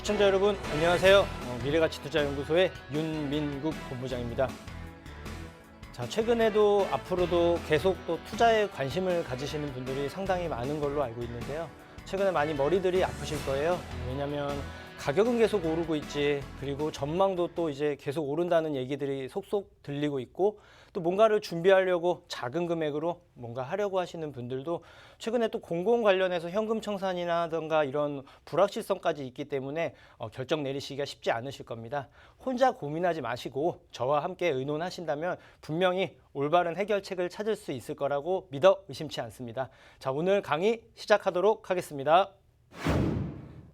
시청자 여러분 안녕하세요. 미래가치투자연구소의 윤민국 본부장입니다. 자, 최근에도 앞으로도 계속 또 투자에 관심을 가지시는 분들이 상당히 많은 걸로 알고 있는데요. 최근에 많이 머리들이 아프실 거예요. 왜냐하면 가격은 계속 오르고 있지, 그리고 전망도 또 이제 계속 오른다는 얘기들이 속속 들리고 있고, 또 뭔가를 준비하려고 작은 금액으로 뭔가 하려고 하시는 분들도 최근에 또 공공 관련해서 현금 청산이라든가 이런 불확실성까지 있기 때문에 결정 내리시기가 쉽지 않으실 겁니다. 혼자 고민하지 마시고 저와 함께 의논하신다면 분명히 올바른 해결책을 찾을 수 있을 거라고 믿어 의심치 않습니다. 자, 오늘 강의 시작하도록 하겠습니다.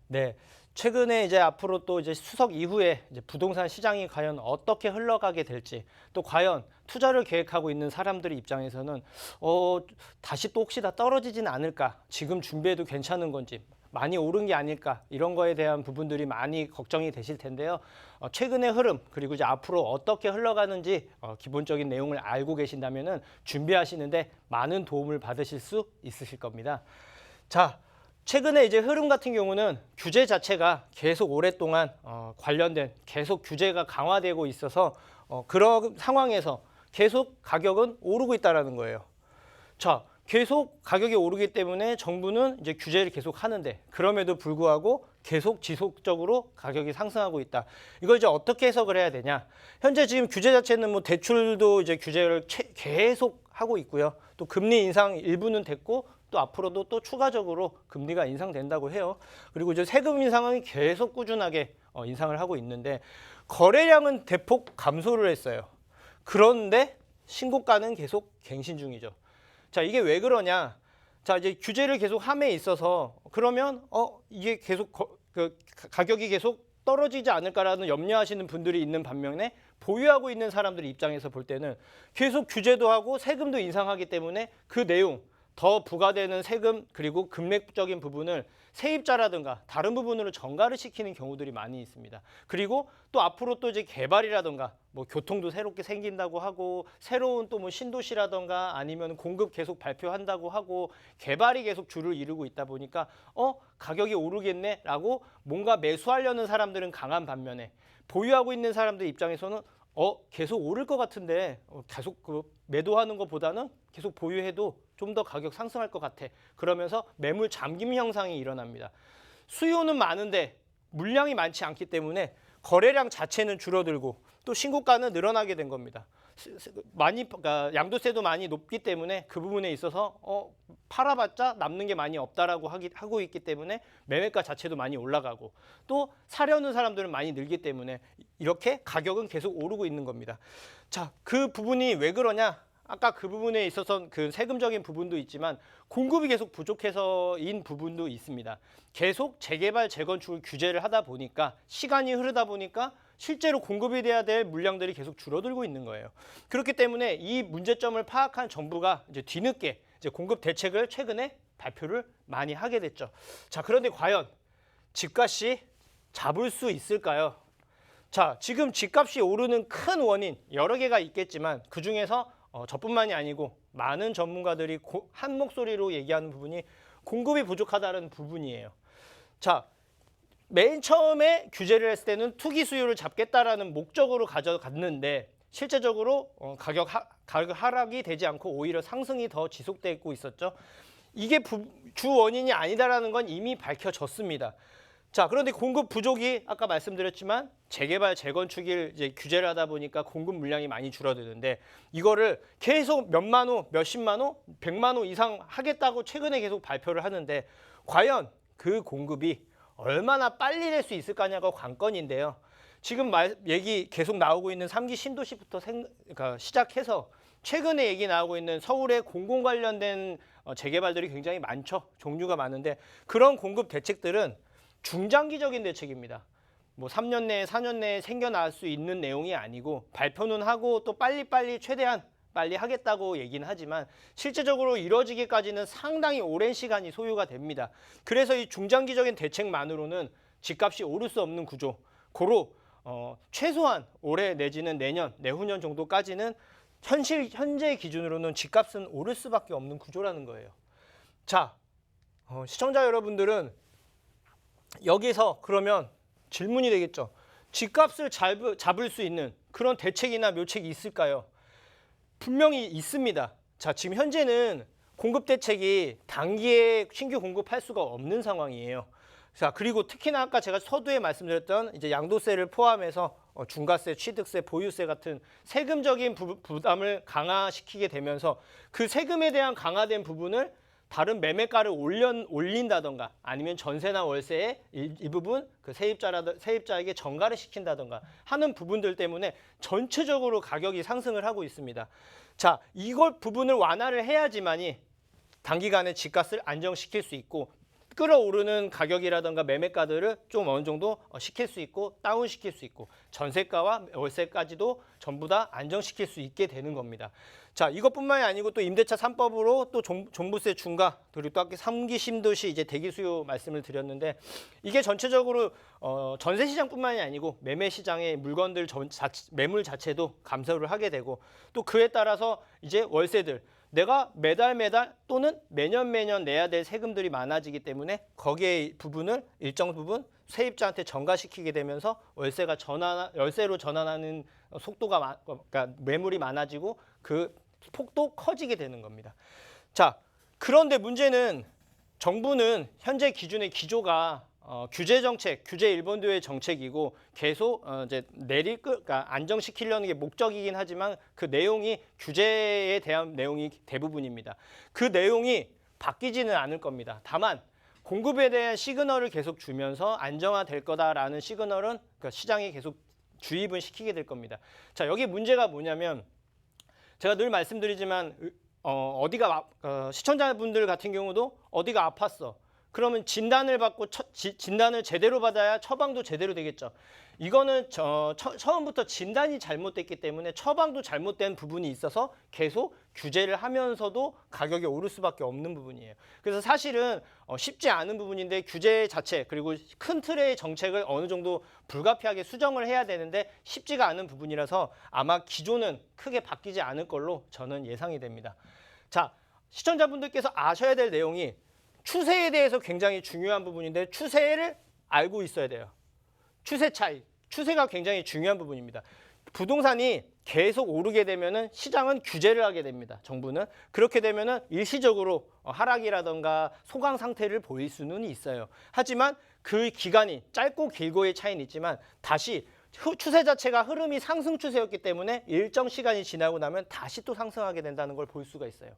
네. 최근에 이제 앞으로 또 이제 추석 이후에 이제 부동산 시장이 과연 어떻게 흘러가게 될지, 또 과연 투자를 계획하고 있는 사람들의 입장에서는 다시 또 혹시 다 떨어지진 않을까, 지금 준비해도 괜찮은 건지, 많이 오른 게 아닐까, 이런 거에 대한 부분들이 많이 걱정이 되실 텐데요. 최근의 흐름, 그리고 이제 앞으로 어떻게 흘러가는지 기본적인 내용을 알고 계신다면은 준비하시는데 많은 도움을 받으실 수 있으실 겁니다. 자, 최근에 이제 흐름 같은 경우는 규제 자체가 계속 오랫동안 관련된 계속 규제가 강화되고 있어서 그런 상황에서 계속 가격은 오르고 있다는 거예요. 자, 계속 가격이 오르기 때문에 정부는 이제 규제를 계속 하는데, 그럼에도 불구하고 계속 지속적으로 가격이 상승하고 있다. 이걸 이제 어떻게 해석을 해야 되냐? 현재 지금 규제 자체는 뭐 대출도 이제 규제를 계속 하고 있고요. 또 금리 인상 일부는 됐고, 또 앞으로도 또 추가적으로 금리가 인상된다고 해요. 그리고 이제 세금 인상은 계속 꾸준하게 인상을 하고 있는데, 거래량은 대폭 감소를 했어요. 그런데 신고가는 계속 갱신 중이죠. 자, 이게 왜 그러냐? 자, 이제 규제를 계속 함에 있어서 그러면 이게 계속 가격이 계속 떨어지지 않을까라는 염려하시는 분들이 있는 반면에, 보유하고 있는 사람들 입장에서 볼 때는 계속 규제도 하고 세금도 인상하기 때문에 그 내용, 더 부과되는 세금 그리고 금액적인 부분을 세입자라든가 다른 부분으로 전가를 시키는 경우들이 많이 있습니다. 그리고 또 앞으로 또 이제 개발이라든가 뭐 교통도 새롭게 생긴다고 하고, 새로운 또 뭐 신도시라든가 아니면 공급 계속 발표한다고 하고, 개발이 계속 주를 이루고 있다 보니까 가격이 오르겠네라고 뭔가 매수하려는 사람들은 강한 반면에, 보유하고 있는 사람들 입장에서는 계속 오를 것 같은데 계속 매도하는 것보다는 계속 보유해도 좀 더 가격 상승할 것 같아. 그러면서 매물 잠김 현상이 일어납니다. 수요는 많은데 물량이 많지 않기 때문에 거래량 자체는 줄어들고, 또 신고가는 늘어나게 된 겁니다. 그러니까 양도세도 많이 높기 때문에 그 부분에 있어서 팔아봤자 남는 게 많이 없다라고 하고 있기 때문에 매매가 자체도 많이 올라가고, 또 사려는 사람들은 많이 늘기 때문에 이렇게 가격은 계속 오르고 있는 겁니다. 자, 그 부분이 왜 그러냐? 아까 그 부분에 있어서 그 세금적인 부분도 있지만 공급이 계속 부족해서인 부분도 있습니다. 계속 재개발, 재건축을 규제를 하다 보니까, 시간이 흐르다 보니까 실제로 공급이 돼야 될 물량들이 계속 줄어들고 있는 거예요. 그렇기 때문에 이 문제점을 파악한 정부가 이제 뒤늦게 이제 공급 대책을 최근에 발표를 많이 하게 됐죠. 자, 그런데 과연 집값이 잡을 수 있을까요? 자, 지금 집값이 오르는 큰 원인 여러 개가 있겠지만, 그 중에서 저뿐만이 아니고 많은 전문가들이 한 목소리로 얘기하는 부분이 공급이 부족하다는 부분이에요. 자, 맨 처음에 규제를 했을 때는 투기 수요를 잡겠다라는 목적으로 가져갔는데, 실제적으로 가격 하락이 되지 않고 오히려 상승이 더 지속되고 있었죠. 이게 주 원인이 아니다라는 건 이미 밝혀졌습니다. 자, 그런데 공급 부족이 아까 말씀드렸지만 재개발, 재건축을 이제 규제를 하다 보니까 공급 물량이 많이 줄어드는데, 이거를 계속 몇만 호, 몇십만 호, 100만 호 이상 하겠다고 최근에 계속 발표를 하는데, 과연 그 공급이 얼마나 빨리 낼 수 있을까냐가 관건인데요. 지금 얘기 계속 나오고 있는 3기 신도시부터 그러니까 시작해서 최근에 얘기 나오고 있는 서울의 공공 관련된 재개발들이 굉장히 많죠. 종류가 많은데, 그런 공급 대책들은 중장기적인 대책입니다. 뭐 3년 내에 4년 내에 생겨날 수 있는 내용이 아니고, 발표는 하고 또 빨리빨리 최대한 빨리 하겠다고 얘기는 하지만 실제적으로 이루어지기까지는 상당히 오랜 시간이 소요가 됩니다. 그래서 이 중장기적인 대책만으로는 집값이 오를 수 없는 구조, 고로 최소한 올해 내지는 내년, 내후년 정도까지는 현재 기준으로는 집값은 오를 수밖에 없는 구조라는 거예요. 자, 시청자 여러분들은 여기서 그러면 질문이 되겠죠. 집값을 잡을 수 있는 그런 대책이나 묘책이 있을까요? 분명히 있습니다. 자, 지금 현재는 공급 대책이 단기에 신규 공급할 수가 없는 상황이에요. 자, 그리고 특히나 아까 제가 서두에 말씀드렸던 이제 양도세를 포함해서 중과세, 취득세, 보유세 같은 세금적인 부담을 강화시키게 되면서 그 세금에 대한 강화된 부분을 다른 매매가를 올린다던가 아니면 전세나 월세의 일부분 그 세입자에게 전가를 시킨다던가 하는 부분들 때문에 전체적으로 가격이 상승을 하고 있습니다. 자, 이걸 부분을 완화를 해야지만이 단기간에 집값을 안정시킬 수 있고 끌어오르는 가격이라든가 매매가들을 좀 어느 정도 시킬 수 있고 다운시킬 수 있고 전세가와 월세까지도 전부 다 안정시킬 수 있게 되는 겁니다. 자, 이것뿐만이 아니고 또 임대차 3법으로 또 종부세 중과 그리고 또 아까 3기 신도시 이제 대기 수요 말씀을 드렸는데 이게 전체적으로 전세 시장뿐만이 아니고 매매 시장의 물건들 매물 자체도 감소를 하게 되고 또 그에 따라서 이제 월세들 내가 매달 또는 매년 내야 될 세금들이 많아지기 때문에 거기에 부분을 일정 부분 세입자한테 전가시키게 되면서 월세로 전환하는 속도가 그러니까 매물이 많아지고 그 폭도 커지게 되는 겁니다. 자, 그런데 문제는 정부는 현재 기준의 기조가 규제 정책, 규제 일본도의 정책이고 계속 이제 그러니까 안정시키려는 게 목적이긴 하지만 그 내용이 규제에 대한 내용이 대부분입니다. 그 내용이 바뀌지는 않을 겁니다. 다만 공급에 대한 시그널을 계속 주면서 안정화될 거다라는 시그널은 그러니까 시장에 계속 주입은 시키게 될 겁니다. 자, 여기 문제가 뭐냐면 제가 늘 말씀드리지만 시청자분들 같은 경우도 어디가 아팠어. 그러면 진단을 받고 진단을 제대로 받아야 처방도 제대로 되겠죠. 이거는 처음부터 진단이 잘못됐기 때문에 처방도 잘못된 부분이 있어서 계속 규제를 하면서도 가격이 오를 수밖에 없는 부분이에요. 그래서 사실은 쉽지 않은 부분인데 규제 자체 그리고 큰 틀의 정책을 어느 정도 불가피하게 수정을 해야 되는데 쉽지가 않은 부분이라서 아마 기조는 크게 바뀌지 않을 걸로 저는 예상이 됩니다. 자, 시청자분들께서 아셔야 될 내용이 추세에 대해서 굉장히 중요한 부분인데 추세를 알고 있어야 돼요. 추세 차이, 추세가 굉장히 중요한 부분입니다. 부동산이 계속 오르게 되면은 시장은 규제를 하게 됩니다. 정부는 그렇게 되면은 일시적으로 하락이라던가 소강 상태를 보일 수는 있어요. 하지만 그 기간이 짧고 길고의 차이는 있지만 다시 추세 자체가 흐름이 상승 추세였기 때문에 일정 시간이 지나고 나면 다시 또 상승하게 된다는 걸 볼 수가 있어요.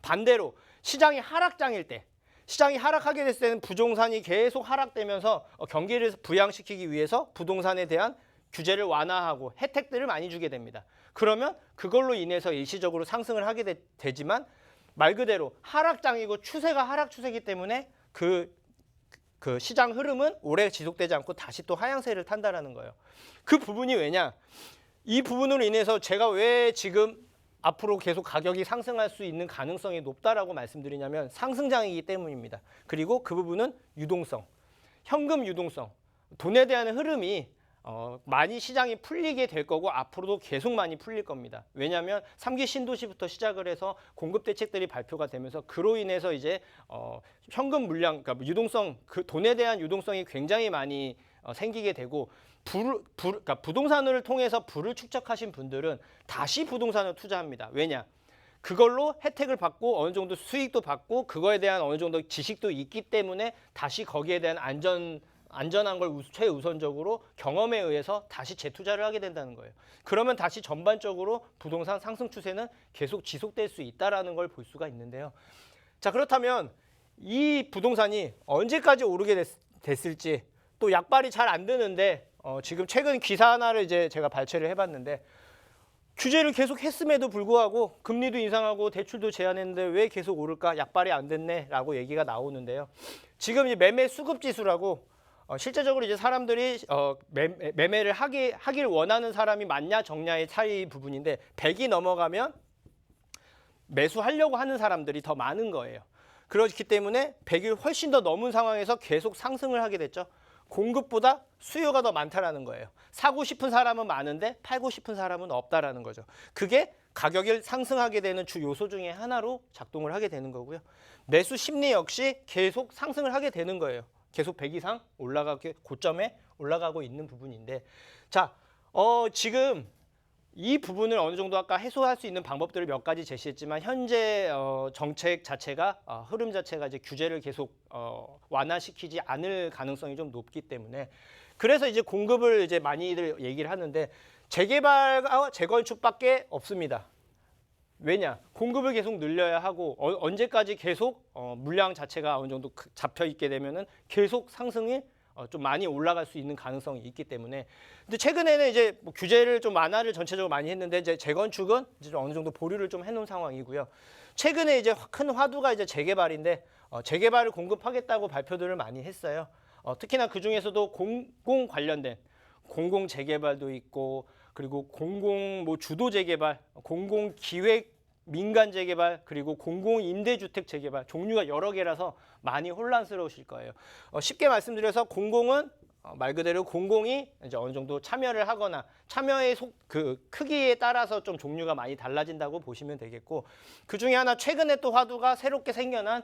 반대로 시장이 하락장일 때 시장이 하락하게 됐을 때는 부동산이 계속 하락되면서 경기를 부양시키기 위해서 부동산에 대한 규제를 완화하고 혜택들을 많이 주게 됩니다. 그러면 그걸로 인해서 일시적으로 상승을 하게 되지만 말 그대로 하락장이고 추세가 하락 추세이기 때문에 그 시장 흐름은 오래 지속되지 않고 다시 또 하향세를 탄다라는 거예요. 그 부분이 왜냐? 이 부분으로 인해서 제가 왜 지금 앞으로 계속 가격이 상승할 수 있는 가능성이 높다라고 말씀드리냐면 상승장이기 때문입니다. 그리고 그 부분은 유동성, 현금 유동성, 돈에 대한 흐름이 많이 시장이 풀리게 될 거고 앞으로도 계속 많이 풀릴 겁니다. 왜냐하면 3기 신도시부터 시작을 해서 공급 대책들이 발표가 되면서 그로 인해서 이제 현금 물량, 그러니까 유동성, 그 돈에 대한 유동성이 굉장히 많이 생기게 되고 그러니까 부동산을 통해서 부를 축적하신 분들은 다시 부동산을 투자합니다. 왜냐? 그걸로 혜택을 받고 어느 정도 수익도 받고 그거에 대한 어느 정도 지식도 있기 때문에 다시 거기에 대한 안전한 걸 최우선적으로 경험에 의해서 다시 재투자를 하게 된다는 거예요. 그러면 다시 전반적으로 부동산 상승 추세는 계속 지속될 수 있다는 걸 볼 수가 있는데요. 자, 그렇다면 이 부동산이 언제까지 오르게 됐을지 또 약발이 잘 안 되는데 지금 최근 기사 하나를 이제 제가 발췌를 해봤는데 규제를 계속 했음에도 불구하고 금리도 인상하고 대출도 제한했는데 왜 계속 오를까? 약발이 안 됐네라고 얘기가 나오는데요. 지금 이 매매 수급 지수라고 실제적으로 이제 사람들이 매매를 하길 원하는 사람이 많냐 적냐의 차이 부분인데 100이 넘어가면 매수하려고 하는 사람들이 더 많은 거예요. 그렇기 때문에 100이 훨씬 더 넘은 상황에서 계속 상승을 하게 됐죠. 공급보다 수요가 더 많다라는 거예요. 사고 싶은 사람은 많은데 팔고 싶은 사람은 없다라는 거죠. 그게 가격을 상승하게 되는 주 요소 중에 하나로 작동을 하게 되는 거고요. 매수 심리 역시 계속 상승을 하게 되는 거예요. 계속 100 이상 올라가게 고점에 올라가고 있는 부분인데, 자, 지금 이 부분을 어느 정도 아까 해소할 수 있는 방법들을 몇 가지 제시했지만 현재 정책 자체가 흐름 자체가 이제 규제를 계속 완화시키지 않을 가능성이 좀 높기 때문에, 그래서 이제 공급을 이제 많이들 얘기를 하는데 재개발과 재건축밖에 없습니다. 왜냐? 공급을 계속 늘려야 하고 언제까지 계속 물량 자체가 어느 정도 잡혀 있게 되면은 계속 상승이 좀 많이 올라갈 수 있는 가능성이 있기 때문에. 근데 최근에는 이제 뭐 규제를 좀 완화를 전체적으로 많이 했는데 이제 재건축은 이제 좀 어느 정도 보류를 좀 해놓은 상황이고요. 최근에 이제 큰 화두가 이제 재개발인데 재개발을 공급하겠다고 발표들을 많이 했어요. 특히나 그 중에서도 공공 관련된 공공 재개발도 있고, 그리고 공공 뭐 주도 재개발, 공공 기획 민간 재개발, 그리고 공공 임대주택 재개발, 종류가 여러 개라서 많이 혼란스러우실 거예요. 쉽게 말씀드려서 공공은 말 그대로 공공이 이제 어느 정도 참여를 하거나 참여의 그 크기에 따라서 좀 종류가 많이 달라진다고 보시면 되겠고, 그 중에 하나 최근에 또 화두가 새롭게 생겨난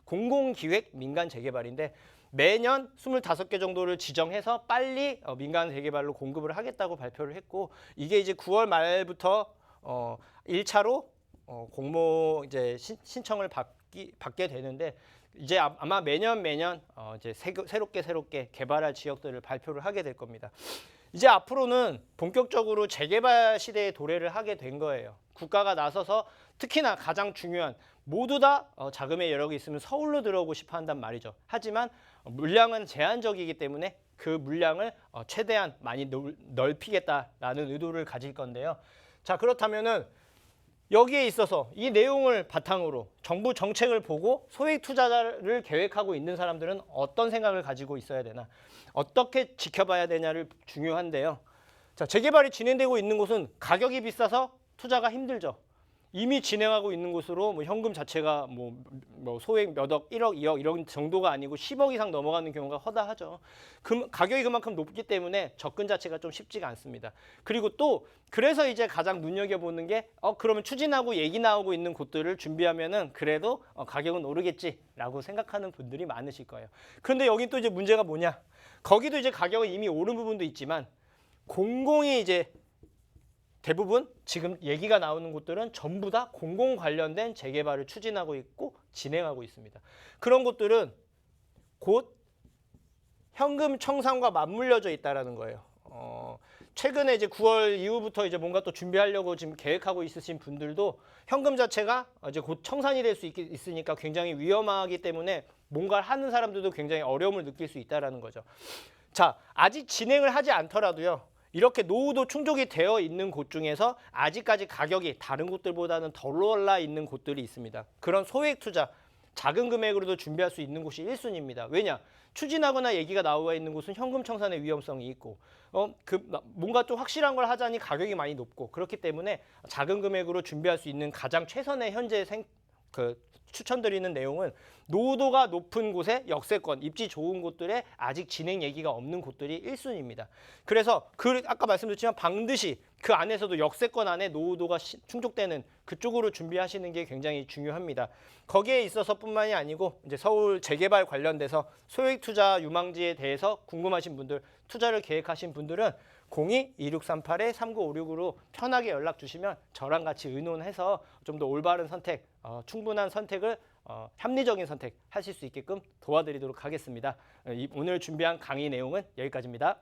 공공기획 민간 재개발인데, 매년 25개 정도를 지정해서 빨리 민간 재개발로 공급을 하겠다고 발표를 했고, 이게 이제 9월 말부터 1차로 공모 이제 신청을 받게 되는데, 이제 아마 매년 이제 새롭게 개발할 지역들을 발표를 하게 될 겁니다. 이제 앞으로는 본격적으로 재개발 시대에 도래를 하게 된 거예요. 국가가 나서서 특히나 가장 중요한, 모두 다 자금의 여력이 있으면 서울로 들어오고 싶어 한단 말이죠. 하지만 물량은 제한적이기 때문에 그 물량을 최대한 많이 넓히겠다라는 의도를 가질 건데요. 자, 그렇다면은 여기에 있어서 이 내용을 바탕으로 정부 정책을 보고 소액 투자를 계획하고 있는 사람들은 어떤 생각을 가지고 있어야 되나, 어떻게 지켜봐야 되냐를 중요한데요. 자, 재개발이 진행되고 있는 곳은 가격이 비싸서 투자가 힘들죠. 이미 진행하고 있는 곳으로 뭐 현금 자체가 뭐 소액 몇 억, 1억, 2억 이런 정도가 아니고 10억 이상 넘어가는 경우가 허다하죠. 가격이 그만큼 높기 때문에 접근 자체가 좀 쉽지가 않습니다. 그리고 또 그래서 이제 가장 눈여겨보는 게 그러면 추진하고 얘기 나오고 있는 곳들을 준비하면은 그래도 가격은 오르겠지라고 생각하는 분들이 많으실 거예요. 그런데 여기 또 이제 문제가 뭐냐? 거기도 이제 가격은 이미 오른 부분도 있지만 공공이 이제 대부분 지금 얘기가 나오는 곳들은 전부 다 공공 관련된 재개발을 추진하고 있고 진행하고 있습니다. 그런 곳들은 곧 현금 청산과 맞물려져 있다라는 거예요. 최근에 이제 9월 이후부터 이제 뭔가 또 준비하려고 지금 계획하고 있으신 분들도 현금 자체가 이제 곧 청산이 될 수 있으니까 굉장히 위험하기 때문에 뭔가를 하는 사람들도 굉장히 어려움을 느낄 수 있다라는 거죠. 자, 아직 진행을 하지 않더라도요, 이렇게 노후도 충족이 되어 있는 곳 중에서 아직까지 가격이 다른 곳들보다는 덜 올라 있는 곳들이 있습니다. 그런 소액 투자, 작은 금액으로도 준비할 수 있는 곳이 1순위입니다. 왜냐? 추진하거나 얘기가 나와 있는 곳은 현금 청산의 위험성이 있고 뭔가 좀 확실한 걸 하자니 가격이 많이 높고, 그렇기 때문에 작은 금액으로 준비할 수 있는 가장 최선의 현재 추천드리는 내용은 노후도가 높은 곳에 역세권, 입지 좋은 곳들에 아직 진행 얘기가 없는 곳들이 1순위입니다. 그래서 아까 말씀드렸지만 반드시 그 안에서도 역세권 안에 노후도가 충족되는 그쪽으로 준비하시는 게 굉장히 중요합니다. 거기에 있어서뿐만이 아니고 이제 서울 재개발 관련돼서 소액 투자 유망지에 대해서 궁금하신 분들, 투자를 계획하신 분들은 02-2638-3956으로 편하게 연락 주시면 저랑 같이 의논해서 좀 더 올바른 선택, 충분한 선택을 합리적인 선택 하실 수 있게끔 도와드리도록 하겠습니다. 오늘 준비한 강의 내용은 여기까지입니다.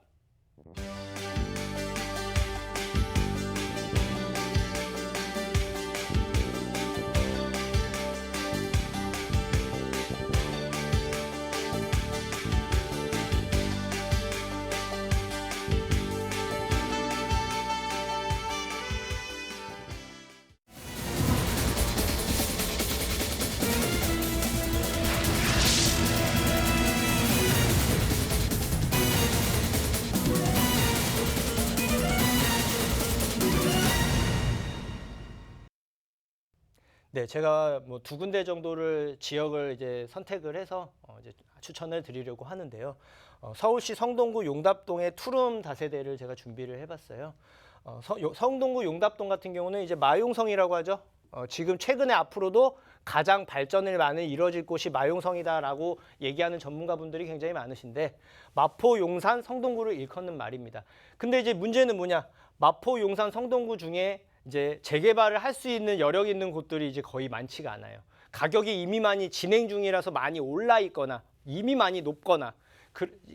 네, 제가 뭐 2군데 정도를 지역을 이제 선택을 해서 이제 추천을 드리려고 하는데요. 서울시 성동구 용답동의 투룸 다세대를 제가 준비를 해봤어요. 성동구 용답동 같은 경우는 이제 마용성이라고 하죠. 지금 최근에 앞으로도 가장 발전을 많이 이루어질 곳이 마용성이다라고 얘기하는 전문가분들이 굉장히 많으신데 마포, 용산, 성동구를 일컫는 말입니다. 근데 이제 문제는 뭐냐? 마포, 용산, 성동구 중에 이제 재개발을 할 수 있는 여력 있는 곳들이 이제 거의 많지가 않아요. 가격이 이미 많이 진행 중이라서 많이 올라 있거나 이미 많이 높거나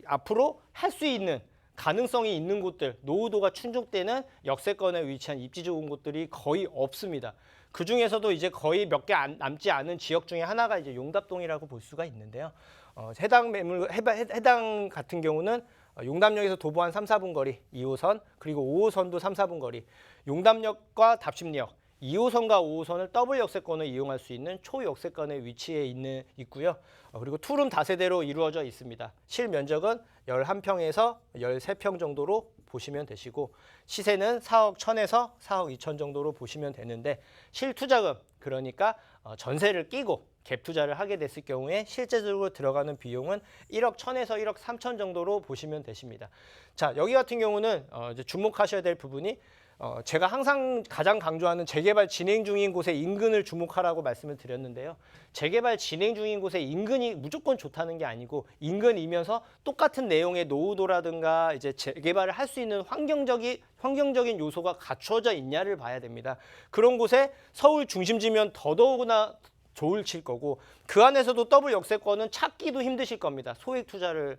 앞으로 할 수 있는 가능성이 있는 곳들, 노후도가 충족되는 역세권에 위치한 입지 좋은 곳들이 거의 없습니다. 그 중에서도 이제 거의 몇 개 남지 않은 지역 중에 하나가 이제 용답동이라고 볼 수가 있는데요. 해당 같은 경우는 용담역에서 도보 한 3, 4분 거리 2호선, 그리고 5호선도 3, 4분 거리, 용담역과 답십리역, 2호선과 5호선을 더블 역세권을 이용할 수 있는 초역세권에 위치해 있고요. 그리고 투룸 다세대로 이루어져 있습니다. 실면적은 11평에서 13평 정도로 보시면 되시고 시세는 4억 1천에서 4억 2천 정도로 보시면 되는데 실투자금, 그러니까 전세를 끼고 갭 투자를 하게 됐을 경우에 실제적으로 들어가는 비용은 1억 1천에서 1억 3천 정도로 보시면 되십니다. 자, 여기 같은 경우는 이제 주목하셔야 될 부분이 제가 항상 가장 강조하는 재개발 진행 중인 곳의 인근을 주목하라고 말씀을 드렸는데요. 재개발 진행 중인 곳의 인근이 무조건 좋다는 게 아니고 인근이면서 똑같은 내용의 노후도라든가 이제 재개발을 할 수 있는 환경적인 요소가 갖춰져 있냐를 봐야 됩니다. 그런 곳에 서울 중심지면 더더구나 좋으실 거고 그 안에서도 더블 역세권은 찾기도 힘드실 겁니다. 소액 투자를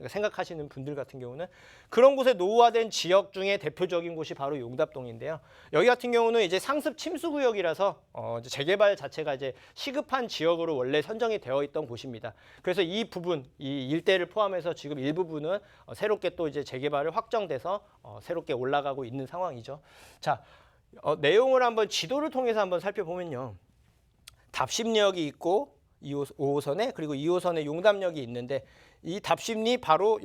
생각하시는 분들 같은 경우는 그런 곳에 노후화된 지역 중에 대표적인 곳이 바로 용답동인데요. 여기 같은 경우는 이제 상습 침수 구역이라서 이제 재개발 자체가 이제 시급한 지역으로 원래 선정이 되어 있던 곳입니다. 그래서 이 부분, 이 일대를 포함해서 지금 일부분은 새롭게 또 이제 재개발을 확정돼서 새롭게 올라가고 있는 상황이죠. 자, 내용을 한번 지도를 통해서 한번 살펴보면요. 답십리역이 있고 5호선에 그리고 2호선에 용담역이 있는데 이 답십리 바로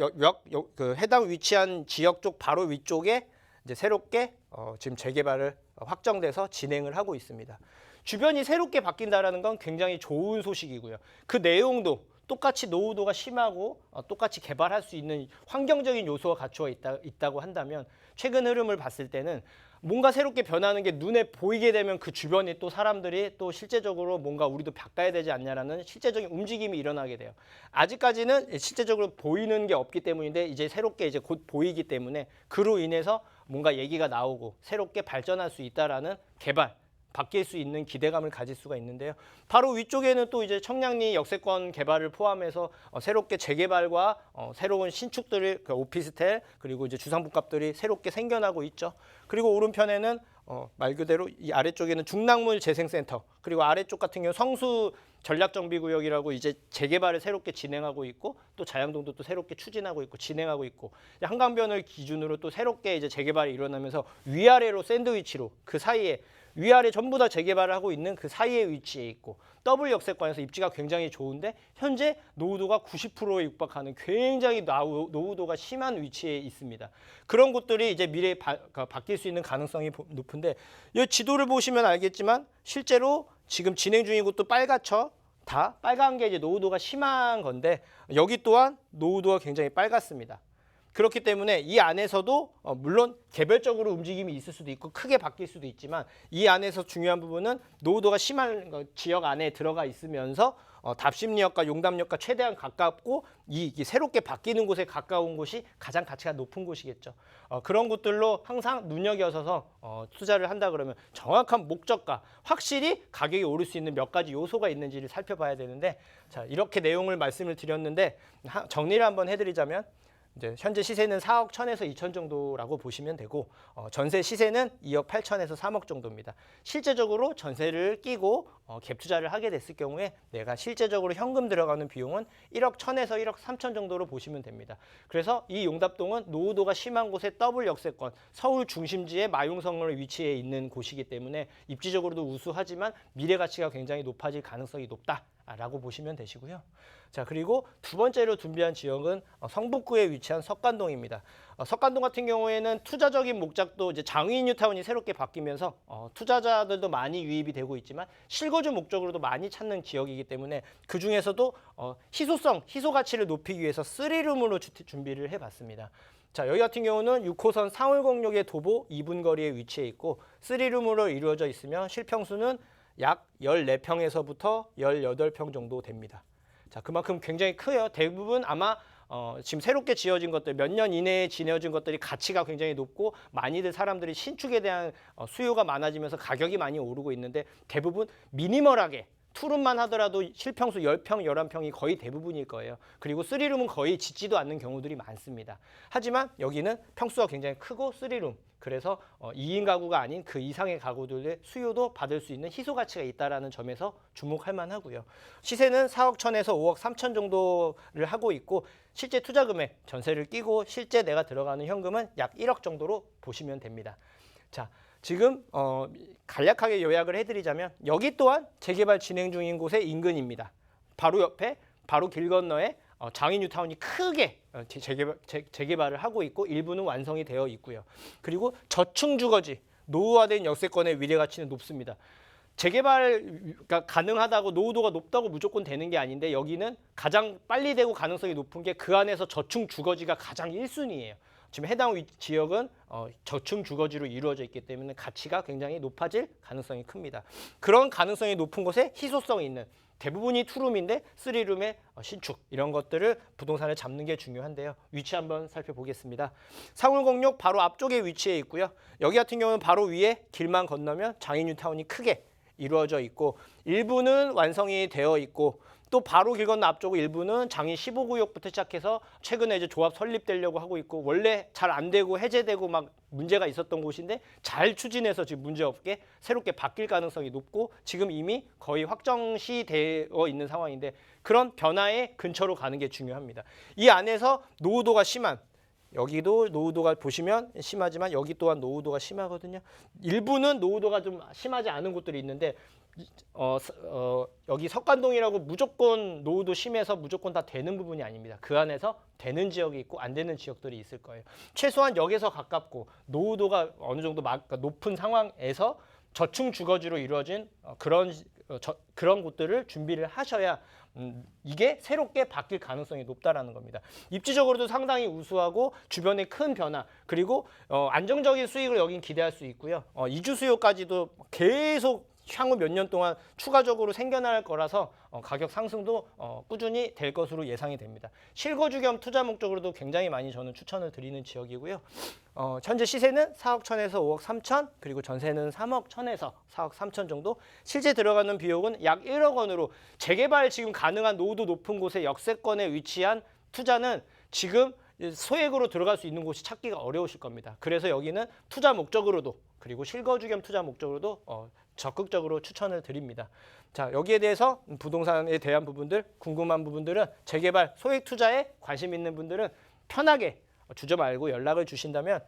그 해당 위치한 지역 쪽 바로 위쪽에 이제 새롭게 지금 재개발을 확정돼서 진행을 하고 있습니다. 주변이 새롭게 바뀐다라는 건 굉장히 좋은 소식이고요. 그 내용도 똑같이 노후도가 심하고 똑같이 개발할 수 있는 환경적인 요소가 갖추어 있다고 한다면 최근 흐름을 봤을 때는 뭔가 새롭게 변하는 게 눈에 보이게 되면 그 주변에 또 사람들이 또 실제적으로 뭔가 우리도 바꿔야 되지 않냐라는 실제적인 움직임이 일어나게 돼요. 아직까지는 실제적으로 보이는 게 없기 때문인데 이제 새롭게 이제 곧 보이기 때문에 그로 인해서 뭔가 얘기가 나오고 새롭게 발전할 수 있다라는 개발, 바뀔 수 있는 기대감을 가질 수가 있는데요. 바로 위쪽에는 또 이제 청량리 역세권 개발을 포함해서 새롭게 재개발과 새로운 신축들이 오피스텔 그리고 이제 주상복합들이 새롭게 생겨나고 있죠. 그리고 오른편에는 말 그대로 이 아래쪽에는 중랑물 재생센터 그리고 아래쪽 같은 경우 성수 전략정비구역이라고 이제 재개발을 새롭게 진행하고 있고 또 자양동도 또 새롭게 추진하고 있고 진행하고 있고 한강변을 기준으로 또 새롭게 이제 재개발이 일어나면서 위아래로 샌드위치로 그 사이에 위아래 전부 다 재개발을 하고 있는 그 사이에 위치해 있고 더블 역세권에서 입지가 굉장히 좋은데 현재 노후도가 90%에 육박하는 굉장히 노후도가 심한 위치에 있습니다. 그런 곳들이 이제 미래에 바뀔 수 있는 가능성이 높은데 이 지도를 보시면 알겠지만 실제로 지금 진행 중인 곳도 빨갛죠. 다 빨간 게 이제 노후도가 심한 건데 여기 또한 노후도가 굉장히 빨갛습니다. 그렇기 때문에 이 안에서도 물론 개별적으로 움직임이 있을 수도 있고 크게 바뀔 수도 있지만 이 안에서 중요한 부분은 노후도가 심한 지역 안에 들어가 있으면서 답십리역과 용담역과 최대한 가깝고 이 새롭게 바뀌는 곳에 가까운 곳이 가장 가치가 높은 곳이겠죠. 그런 곳들로 항상 눈여겨서서 투자를 한다 그러면 정확한 목적과 확실히 가격이 오를 수 있는 몇 가지 요소가 있는지를 살펴봐야 되는데 자, 이렇게 내용을 말씀을 드렸는데 정리를 한번 해드리자면 이제 현재 시세는 4억 1천에서 2천 정도라고 보시면 되고 전세 시세는 2억 8천에서 3억 정도입니다. 실제적으로 전세를 끼고 갭 투자를 하게 됐을 경우에 내가 실제적으로 현금 들어가는 비용은 1억 1천에서 1억 3천 정도로 보시면 됩니다. 그래서 이 용답동은 노후도가 심한 곳의 더블 역세권, 서울 중심지의 마용성으로 위치해 있는 곳이기 때문에 입지적으로도 우수하지만 미래 가치가 굉장히 높아질 가능성이 높다라고 보시면 되시고요. 자, 그리고 두 번째로 준비한 지역은 성북구에 위치한 석관동입니다. 석관동 같은 경우에는 투자적인 목적도 이제 장위 뉴타운이 새롭게 바뀌면서 투자자들도 많이 유입이 되고 있지만 실거주 목적으로도 많이 찾는 지역이기 때문에 그 중에서도 희소 가치를 높이기 위해서 3룸으로 준비를 해봤습니다. 자, 여기 같은 경우는 6호선 상월공역의 도보 2분 거리에 위치해 있고 3룸으로 이루어져 있으며 실평수는 약 14평에서부터 18평 정도 됩니다. 자, 그만큼 굉장히 커요. 대부분 아마 지금 새롭게 지어진 것들, 몇 년 이내에 지어진 것들이 가치가 굉장히 높고 많이들 사람들이 신축에 대한 수요가 많아지면서 가격이 많이 오르고 있는데 대부분 미니멀하게 투룸만 하더라도 실평수 10평, 11평이 거의 대부분일 거예요. 그리고 3룸은 거의 짓지도 않는 경우들이 많습니다. 하지만 여기는 평수가 굉장히 크고 3룸, 그래서 2인 가구가 아닌 그 이상의 가구들의 수요도 받을 수 있는 희소 가치가 있다는 점에서 주목할 만하고요. 시세는 4억 1천에서 5억 3천 정도를 하고 있고 실제 투자 금액, 전세를 끼고 실제 내가 들어가는 현금은 약 1억 정도로 보시면 됩니다. 자, 지금 간략하게 요약을 해드리자면 여기 또한 재개발 진행 중인 곳의 인근입니다. 바로 옆에, 바로 길 건너에 장인 뉴타운이 크게 재개발을 하고 있고 일부는 완성이 되어 있고요. 그리고 저층 주거지, 노후화된 역세권의 위례 가치는 높습니다. 재개발가 가능하다고 노후도가 높다고 무조건 되는 게 아닌데 여기는 가장 빨리 되고 가능성이 높은 게 그 안에서 저층 주거지가 가장 1순위예요. 지금 해당 지역은 저층 주거지로 이루어져 있기 때문에 가치가 굉장히 높아질 가능성이 큽니다. 그런 가능성이 높은 곳에 희소성이 있는 대부분이 투룸인데 3룸의 신축 이런 것들을 부동산을 잡는 게 중요한데요. 위치 한번 살펴보겠습니다. 상울공역 바로 앞쪽에 위치해 있고요. 여기 같은 경우는 바로 위에 길만 건너면 장인 뉴타운이 크게 이루어져 있고 일부는 완성이 되어 있고 또 바로 길 건너 앞쪽 일부는 장인 15구역부터 시작해서 최근에 이제 조합 설립되려고 하고 있고 원래 잘 안 되고 해제되고 막 문제가 있었던 곳인데 잘 추진해서 지금 문제 없게 새롭게 바뀔 가능성이 높고 지금 이미 거의 확정시 되어 있는 상황인데 그런 변화의 근처로 가는 게 중요합니다. 이 안에서 노후도가 심한 여기도 노후도가 보시면 심하지만 여기 또한 노후도가 심하거든요. 일부는 노후도가 좀 심하지 않은 곳들이 있는데 여기 석관동이라고 무조건 노후도 심해서 무조건 다 되는 부분이 아닙니다. 그 안에서 되는 지역이 있고 안 되는 지역들이 있을 거예요. 최소한 역에서 가깝고 노후도가 어느 정도 높은 상황에서 저층 주거지로 이루어진 그런 곳들을 준비를 하셔야 이게 새롭게 바뀔 가능성이 높다라는 겁니다. 입지적으로도 상당히 우수하고 주변에 큰 변화 그리고 안정적인 수익을 여긴 기대할 수 있고요. 이주 수요까지도 계속 향후 몇 년 동안 추가적으로 생겨날 거라서 가격 상승도 꾸준히 될 것으로 예상이 됩니다. 실거주 겸 투자 목적으로도 굉장히 많이 저는 추천을 드리는 지역이고요. 현재 시세는 4억 1천에서 5억 3천 그리고 전세는 3억 1천에서 4억 3천 정도 실제 들어가는 비용은 약 1억 원으로 재개발 지금 가능한 노후도 높은 곳에 역세권에 위치한 투자는 지금 소액으로 들어갈 수 있는 곳이 찾기가 어려우실 겁니다. 그래서 여기는 투자 목적으로도 그리고 실거주 겸 투자 목적으로도 적극적으로 추천을 드립니다. 자, 여기에 대해서 부동산에 대한 부분들, 궁금한 부분들은 재개발, 소액 투자에 관심 있는 분들은 편하게 주저 말고 연락을 주신다면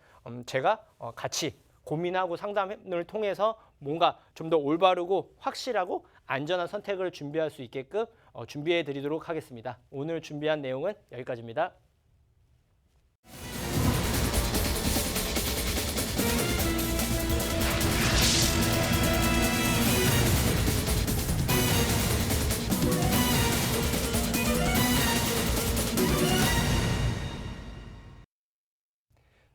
제가 같이 고민하고 상담을 통해서 뭔가 좀 더 올바르고 확실하고 안전한 선택을 준비할 수 있게끔 준비해 드리도록 하겠습니다. 오늘 준비한 내용은 여기까지입니다.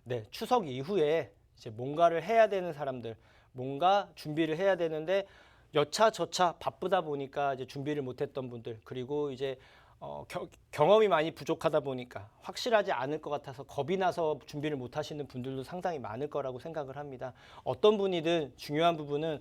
네, 추석 이후에 이제 뭔가를 해야 되는 사람들, 뭔가 준비를 해야 되는데 여차저차 바쁘다 보니까 이제 준비를 못했던 분들, 그리고 이제 경험이 많이 부족하다 보니까 확실하지 않을 것 같아서 겁이 나서 준비를 못 하시는 분들도 상당히 많을 거라고 생각을 합니다. 어떤 분이든 중요한 부분은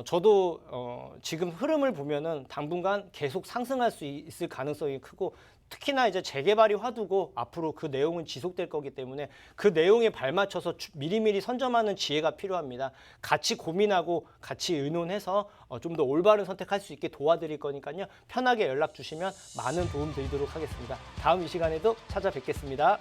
저도 지금 흐름을 보면은 당분간 계속 상승할 수 있을 가능성이 크고 특히나 이제 재개발이 화두고 앞으로 그 내용은 지속될 거기 때문에 그 내용에 발맞춰서 미리미리 선점하는 지혜가 필요합니다. 같이 고민하고 같이 의논해서 좀 더 올바른 선택할 수 있게 도와드릴 거니까요. 편하게 연락 주시면 많은 도움 드리도록 하겠습니다. 다음 이 시간에도 찾아뵙겠습니다.